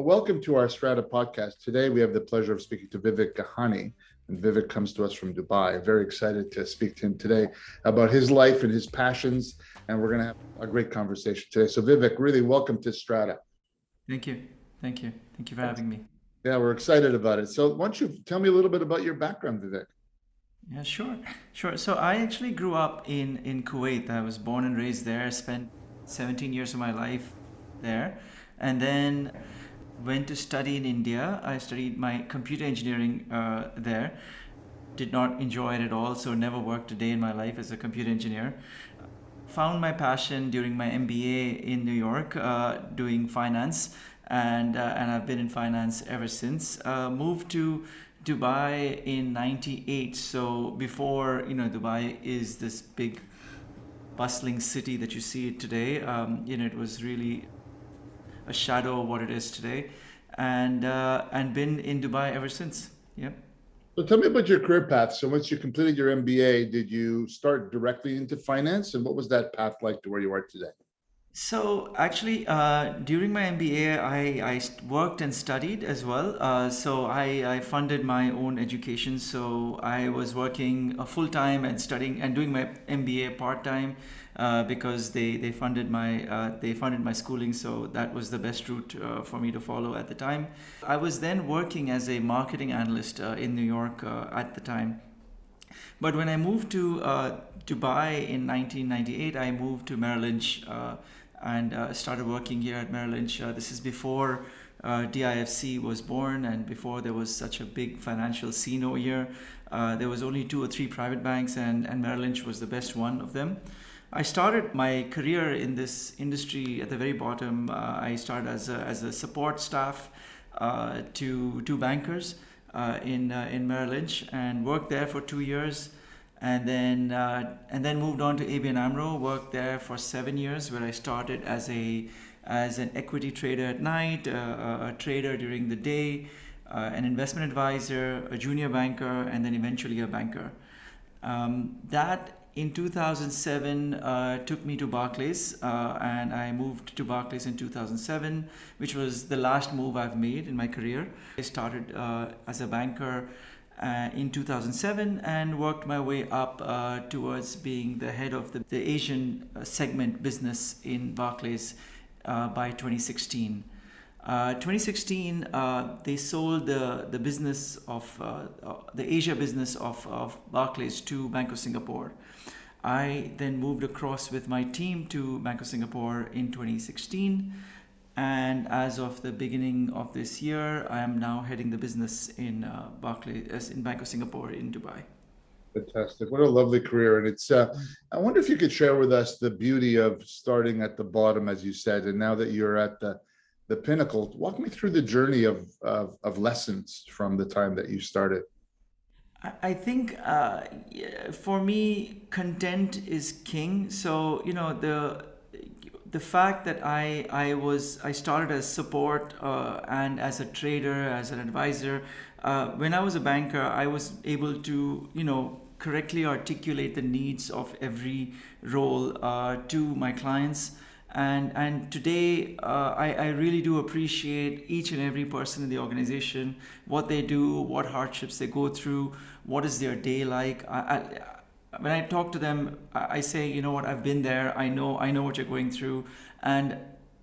Welcome to our STRATA podcast. Today, we have the pleasure of speaking to Vivek Gehani, and Vivek comes to us from Dubai. I'm very excited to speak to him today about his life and his passions, and we're going to have a great conversation today. So, Vivek, really welcome to STRATA. Thank you. Thank you. Thank you for having me. Yeah, we're excited about it. So, why don't you tell me a little bit about your background, Vivek? Yeah, sure. Sure. So I actually grew up in Kuwait. I was born and raised there, spent 17 years of my life there, and then went to study in India. I studied my computer engineering there. Did not enjoy it at all, so never worked a day in my life as a computer engineer. Found my passion during my MBA in New York, doing finance, and I've been in finance ever since. Moved to Dubai in '98. So before Dubai is this big bustling city that you see it today. It was really a shadow of what it is today, and been in Dubai ever since. Yeah. So, tell me about your career path. So, once you completed your MBA, did you start directly into finance, and what was that path like to where you are today? So actually, during my MBA, worked and studied as well. So I funded my own education. So I was working full time and studying and doing my MBA part time because they funded my schooling. So that was the best route for me to follow at the time. I was then working as a marketing analyst in New York at the time. But when I moved to Dubai in 1998, I moved to Merrill Lynch and started working here at Merrill Lynch. This is before DIFC was born and before there was such a big financial scene over here. There was only two or three private banks, and Merrill Lynch was the best one of them. I started my career in this industry at the very bottom. I started as a support staff to two bankers in Merrill Lynch and worked there for 2 years, and then moved on to ABN AMRO. Worked there for 7 years, where I started as an equity trader at night, a trader during the day, an investment advisor, a junior banker, and then eventually a banker. That in 2007 took me to Barclays, and I moved to Barclays in 2007, which was the last move I've made in my career. I started as a banker in 2007 and worked my way up towards being the head of the Asian segment business in Barclays by 2016. 2016, they sold the business of the Asia business of Barclays to Bank of Singapore. I then moved across with my team to Bank of Singapore in 2016, and as of the beginning of this year, I am now heading the business in Barclays, in Bank of Singapore in Dubai. Fantastic. What a lovely career. And I wonder if you could share with us the beauty of starting at the bottom, as you said, and now that you're at the pinnacle. Walk me through the journey of lessons from the time that you started. I think yeah, for me, content is king. So the fact that I started as support and as a trader, as an advisor. When I was a banker, I was able to correctly articulate the needs of every role to my clients. And today, I really do appreciate each and every person in the organization, what they do, what hardships they go through, what is their day like. When I talk to them, I say, you know what, I've been there. I know what you're going through, and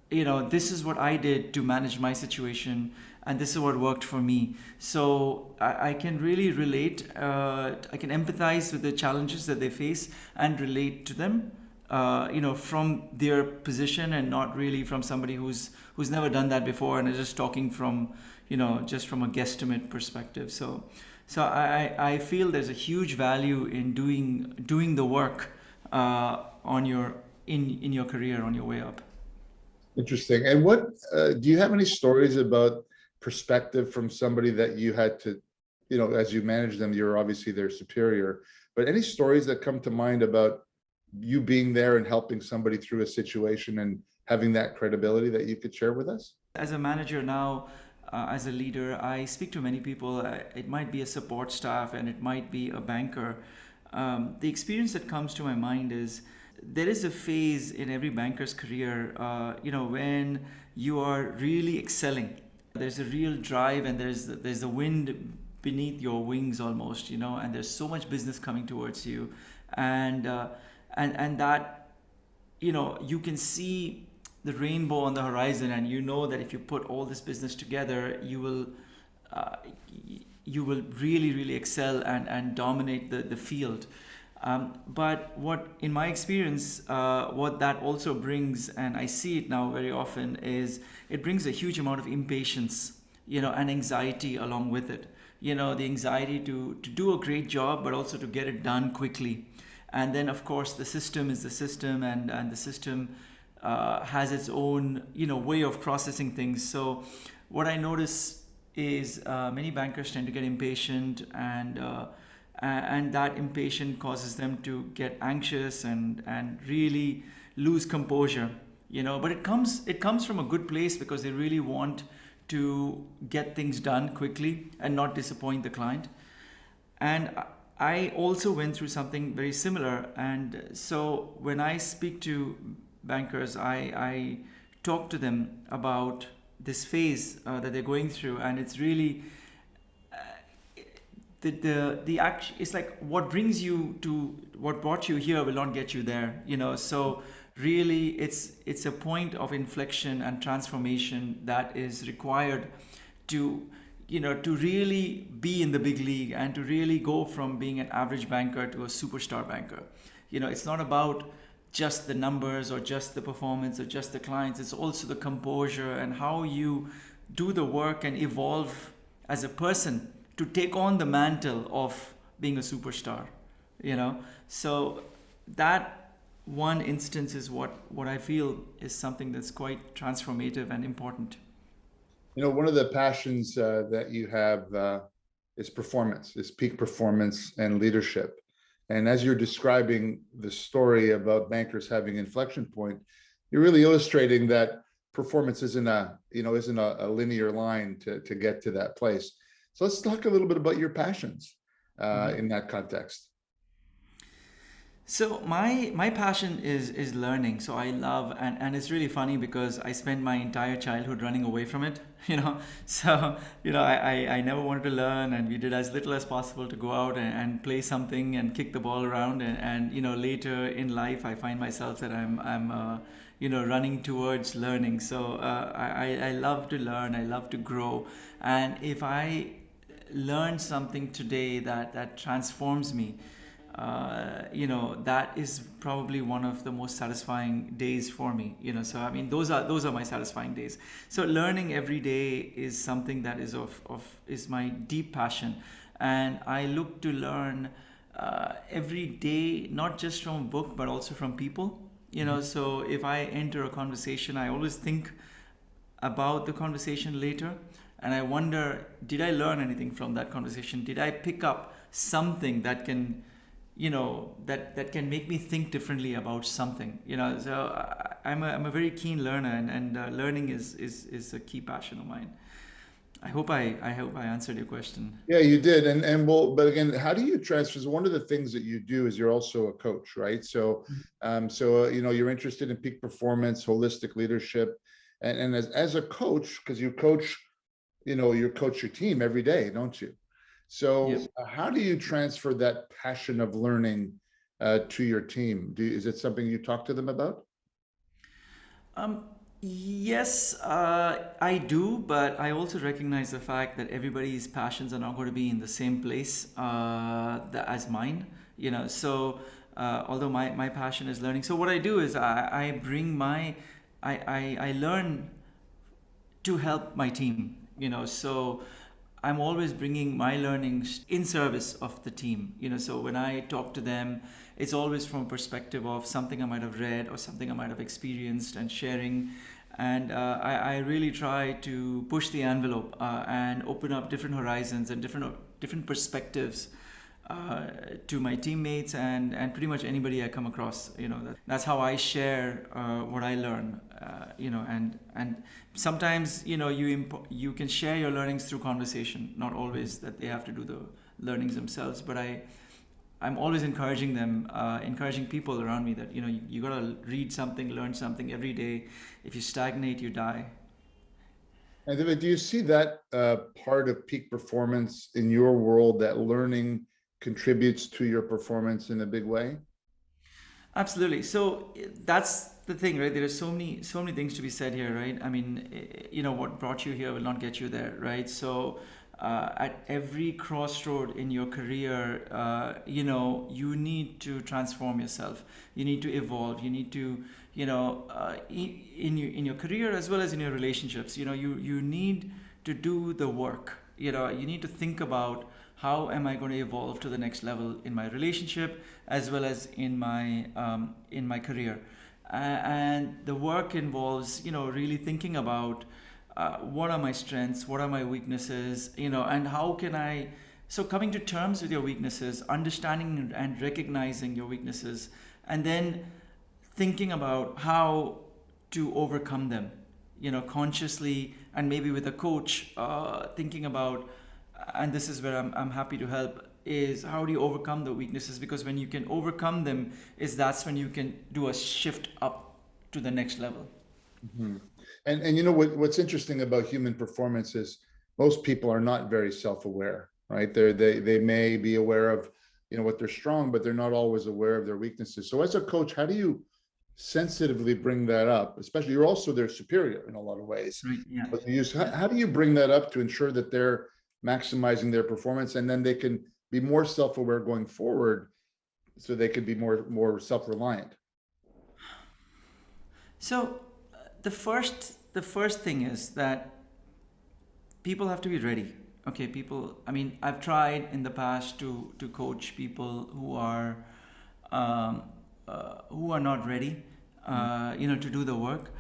this is what I did to manage my situation, and this is what worked for me. So I can really relate. I can empathize with the challenges that they face and relate to them. From their position and not really from somebody who's never done that before and is just talking from, just from a guesstimate perspective. So I feel there's a huge value in doing the work on your in your career on your way up. Interesting. And what do you have any stories about perspective from somebody that you had to, as you manage them, you're obviously their superior, but any stories that come to mind about you being there and helping somebody through a situation and having that credibility that you could share with us? As a manager now, as a leader, I speak to many people. It might be a support staff and it might be a banker. The experience that comes to my mind is there is a phase in every banker's career, when you are really excelling. There's a real drive, and there's the wind beneath your wings almost, and there's so much business coming towards you, and and that, you can see the rainbow on the horizon, and you know that if you put all this business together, uh, you will really, really excel and dominate the field. But what, in my experience, what that also brings, and I see it now very often, is it brings a huge amount of impatience, and anxiety along with it. The anxiety to do a great job, but also to get it done quickly. And then, of course, the system is the system, and the system has its own, way of processing things. So what I notice is many bankers tend to get impatient, and that impatience causes them to get anxious and really lose composure. But it comes from a good place, because they really want to get things done quickly and not disappoint the client. And I also went through something very similar. And so when I speak to bankers, I talk to them about this phase that they're going through, and it's really the action. It's like, what brings you to what brought you here will not get you there. So really, it's a point of inflection and transformation that is required to to really be in the big league, and to really go from being an average banker to a superstar banker. It's not about just the numbers or just the performance or just the clients. It's also the composure and how you do the work and evolve as a person to take on the mantle of being a superstar. So that one instance is what I feel is something that's quite transformative and important. One of the passions that you have is performance, is peak performance and leadership. And as you're describing the story about bankers having inflection point, you're really illustrating that performance isn't a linear line to get to that place. So let's talk a little bit about your passions in that context. So my passion is learning. So I love, and it's really funny because I spent my entire childhood running away from it. So I never wanted to learn, and we did as little as possible to go out and play something and kick the ball around, and later in life I find myself that I'm running towards learning. So I love to learn, I love to grow, and if I learn something today that transforms me, that is probably one of the most satisfying days for me. So I mean, those are my satisfying days. So learning every day is something that is my deep passion, and I look to learn every day, not just from a book but also from people. So if I enter a conversation, I always think about the conversation later, and I wonder, did I learn anything from that conversation? Did I pick up something that can that can make me think differently about something? So I'm a very keen learner, and learning is a key passion of mine. I hope I answered your question. Yeah, you did. But again, how do you transfer? So one of the things that you do is you're also a coach, right? So, you're interested in peak performance, holistic leadership, and as a coach, because you coach your team every day, don't you? So Yep. how do you transfer that passion of learning to your team? Is it something you talk to them about? Yes, I do, but I also recognize the fact that everybody's passions are not going to be in the same place as mine. So although my passion is learning, so what I do is I bring I learn to help my team. So I'm always bringing my learnings in service of the team. So when I talk to them, it's always from a perspective of something I might have read or something I might have experienced and sharing. And I really try to push the envelope and open up different horizons and different perspectives to my teammates and pretty much anybody I come across. That's how I share what I learn. And sometimes you can share your learnings through conversation. Not always that they have to do the learnings themselves, but I'm always encouraging them, encouraging people around me that you gotta read something, learn something every day. If you stagnate, you die. And David, do you see that part of peak performance in your world, that learning contributes to your performance in a big way? Absolutely. So that's the thing, right? There are so many things to be said here, right? I mean, what brought you here will not get you there, right? So at every crossroad in your career, you need to transform yourself. You need to evolve. You need to, in your career as well as in your relationships, you need to do the work. You need to think about how am I going to evolve to the next level in my relationship as well as in my career. And the work involves really thinking about what are my strengths, what are my weaknesses, and how can I. So coming to terms with your weaknesses, understanding and recognizing your weaknesses, and then thinking about how to overcome them, consciously, and maybe with a coach, thinking about, and this is where I'm happy to help, is how do you overcome the weaknesses? Because when you can overcome them, that's when you can do a shift up to the next level. Mhm. And what's interesting about human performance is most people are not very self-aware, right? They may be aware of what they're strong, but they're not always aware of their weaknesses. So as a coach, how do you sensitively bring that up? Especially, you're also their superior in a lot of ways. Right. Yeah. But you use, Yeah. how do you bring that up to ensure that they're maximizing their performance, and then they can be more self-aware going forward, so they could be more self-reliant? So the first thing is that people have to be ready. Okay, people. I mean, I've tried in the past to coach people um, who are not ready, to do the work,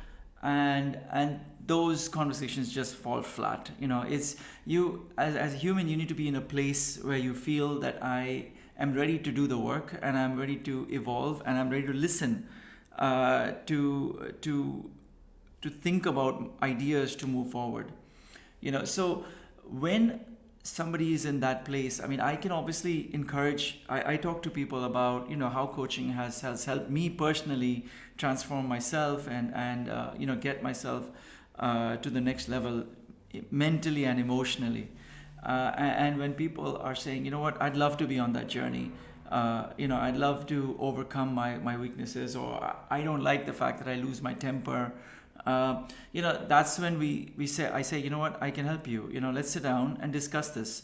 and those conversations just fall flat. It's you as a human, you need to be in a place where you feel that I am ready to do the work, and I'm ready to evolve, and I'm ready to listen, to think about ideas to move forward. So when somebody is in that place, I mean, I can obviously encourage. I talk to people about how coaching has helped me personally transform myself and get myself to the next level, mentally and emotionally. And when people are saying, what, I'd love to be on that journey, I'd love to overcome my weaknesses, or I don't like the fact that I lose my temper. That's when we say, I say, what, I can help you. Let's sit down and discuss this.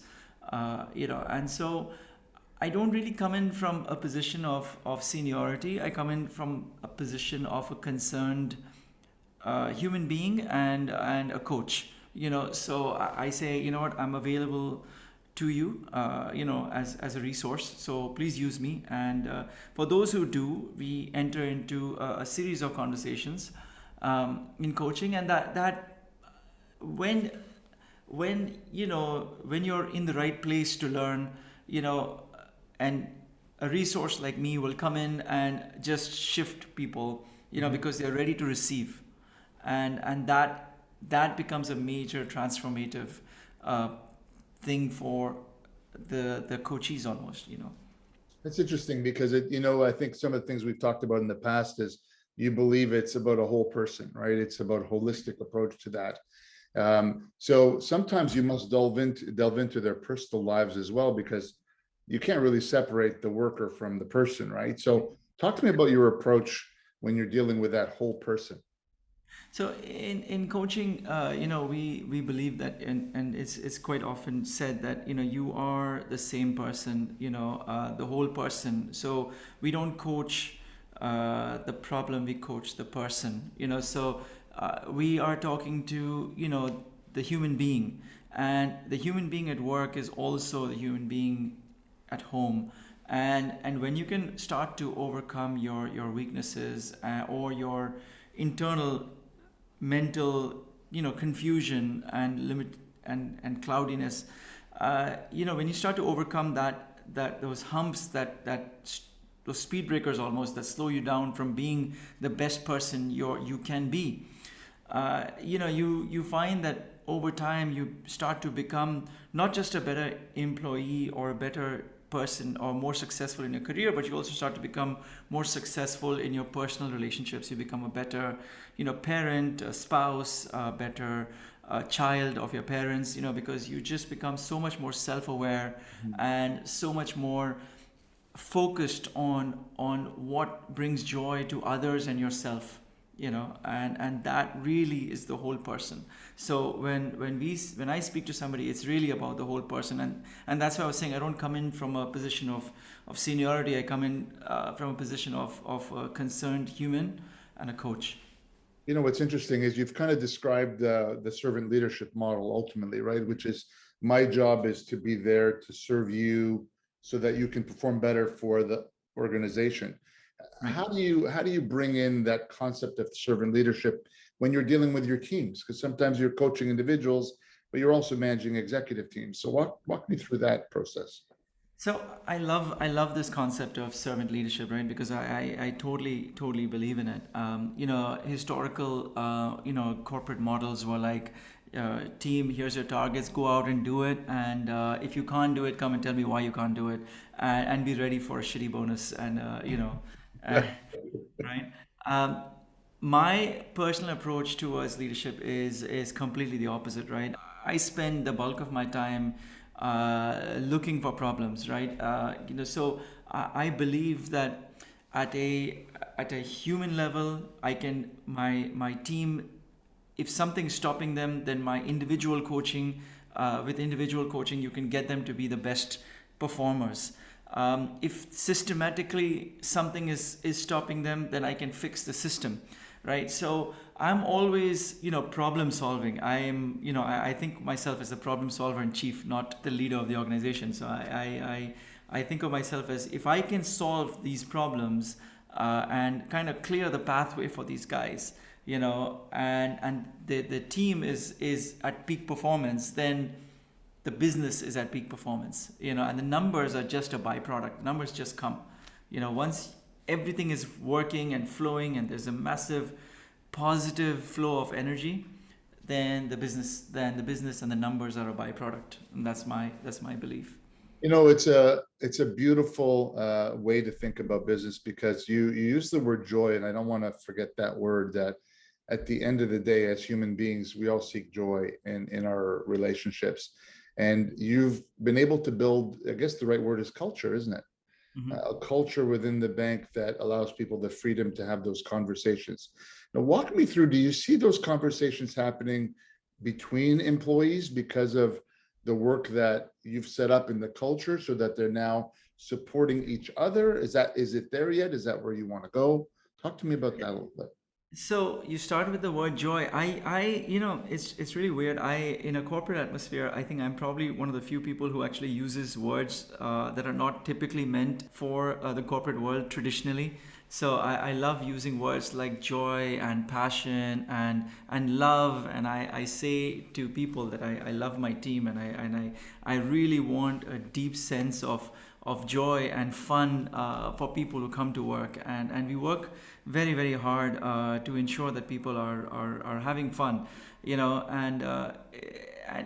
And so I don't really come in from a position of seniority. I come in from a position of a concerned human being and a coach. So I say, what, I'm available to you, as a resource. So please use me. And for those who do, we enter into a series of conversations in coaching, and that when when you're in the right place to learn, and a resource like me will come in and just shift people, because they're ready to receive, and that becomes a major transformative uh, thing for the coachees almost. That's interesting because I think some of the things we've talked about in the past is you believe it's about a whole person, right? It's about a holistic approach to that. So sometimes you must delve into their personal lives as well, because you can't really separate the worker from the person, right? So talk to me about your approach when you're dealing with that whole person. So in coaching, we believe that, and it's quite often said that you are the same person, the whole person. So we don't coach the problem, we coach the person. So we are talking to the human being, and the human being at work is also the human being at home. And when you can start to overcome your weaknesses, or your internal mental confusion and limit and cloudiness, when you start to overcome those humps, those speed breakers almost, that slow you down from being the best person you can be, you find that over time you start to become not just a better employee or a better person or more successful in your career, but you also start to become more successful in your personal relationships. You become a better parent, a spouse, a better a child of your parents, because you just become so much more self-aware and so much more focused on what brings joy to others and yourself, and that really is the whole person. So when I speak to somebody, it's really about the whole person, and that's why I was saying I don't come in from a position of seniority. I come in from a position of a concerned human and a coach. What's interesting is you've kind of described the servant leadership model ultimately, right? Which is, my job is to be there to serve you so that you can perform better for the organization. Right. How do you bring in that concept of servant leadership when you're dealing with your teams? Because sometimes you're coaching individuals, but you're also managing executive teams. So walk me through that process. So I love this concept of servant leadership, right? Because I totally believe in it. Historical corporate models were like, team, here's your targets, go out and do it, and if you can't do it, come and tell me why you can't do it, and be ready for a shitty bonus, and uh, right. Um, my personal approach towards leadership is completely the opposite, right? I spend the bulk of my time looking for problems, right? So I believe that at a human level, I can my team, if something's stopping them, then my individual coaching, with individual coaching, you can get them to be the best performers. If systematically something is stopping them, then I can fix the system, right? So I'm always, problem solving. I think myself as a problem solver in chief, not the leader of the organization. So I think of myself as, if I can solve these problems and kind of clear the pathway for these guys, and the team is at peak performance, then the business is at peak performance, and the numbers are just a byproduct. Numbers just come, once everything is working and flowing and there's a massive positive flow of energy, then the business and the numbers are a byproduct, and that's my belief. It's a beautiful way to think about business, because you use the word joy, and I don't want to forget that word. That at the end of the day, as human beings, we all seek joy in our relationships, and you've been able to build, I guess the right word is culture, isn't it? Mhm. A culture within the bank that allows people the freedom to have those conversations. Now, walk me through, do you see those conversations happening between employees because of the work that you've set up in the culture, so that they're now supporting each other? Is it there yet? Is that where you want to go? Talk to me about that a little bit. So you started with the word joy. It's really weird. In a corporate atmosphere, I think I'm probably one of the few people who actually uses words that are not typically meant for the corporate world traditionally. So I love using words like joy and passion and love. And I say to people that I love my team, and I really want a deep sense of joy and fun for people who come to work, and we work very very hard to ensure that people are having fun, and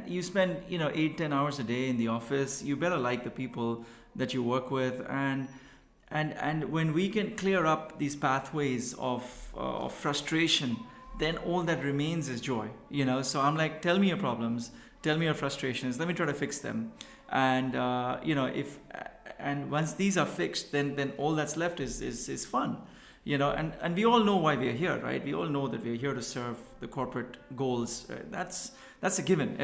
you spend 8-10 hours a day in the office. You better like the people that you work with, and when we can clear up these pathways of frustration, then all that remains is joy. So I'm like, tell me your problems, tell me your frustrations, let me try to fix them, and if and once these are fixed, then all that's left is fun. And we all know why we are here, right? We all know that we are here to serve the corporate goals. That's a given.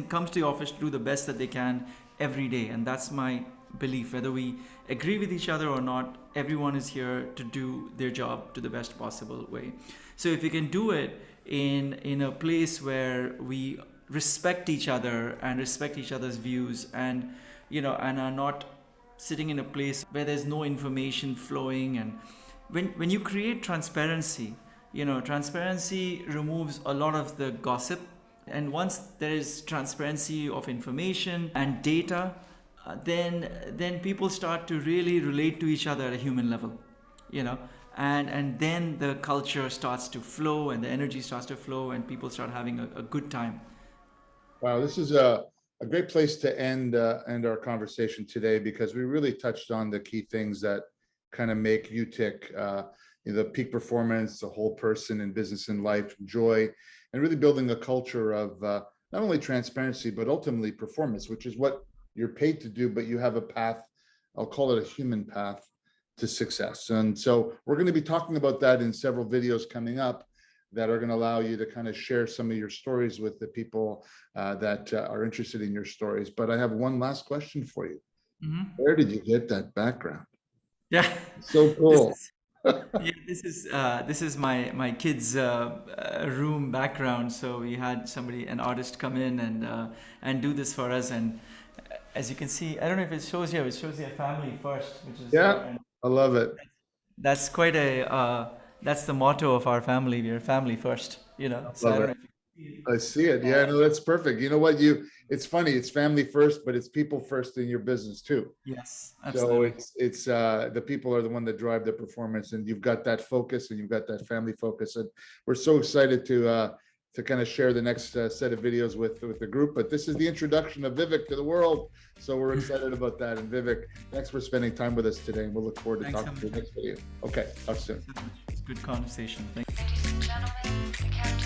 Comes to the office to do the best that they can every day, and that's my belief. Whether we agree with each other or not, everyone is here to do their job to the best possible way. So if we can do it in a place where we respect each other and respect each other's views, and are not sitting in a place where there's no information flowing, and when you create transparency, transparency removes a lot of the gossip, and once there is transparency of information and data, then people start to really relate to each other at a human level, you know and then the culture starts to flow, and the energy starts to flow, and people start having a good time. Wow, this is a great place to end our conversation today, because we really touched on the key things that kind of make you tick. The peak performance, the whole person in business and life, joy. and really building a culture of not only transparency, but ultimately performance, which is what you're paid to do, but you have a path, I'll call it a human path to success. And so we're going to be talking about that in several videos coming up that are going to allow you to kind of share some of your stories with the people that are interested in your stories. But I have one last question for you. Where did you get that background? Yeah. So cool. Yeah, this is my kids' room background. So we had somebody, an artist, come in and do this for us. And as you can see, I don't know if it shows here. It shows here family first, which is Yeah, and I love it. that's quite a that's the motto of our family. We're family first, you know. So I Love don't it. know if you can see I see it. it. Yeah, no, that's perfect. You know what, it's funny, it's family first, but it's people first in your business too. Yes, So absolutely. it's the people are the one that drive the performance, and you've got that focus and you've got that family focus. And we're so excited to kind of share the next set of videos with the group. But this is the introduction of Vivek to the world. So we're excited about that. And Vivek, thanks for spending time with us today. And we'll look forward to Thanks so talking to you much. next video. Okay, talk soon. It's a good conversation. Thank you. Ladies and gentlemen, the camera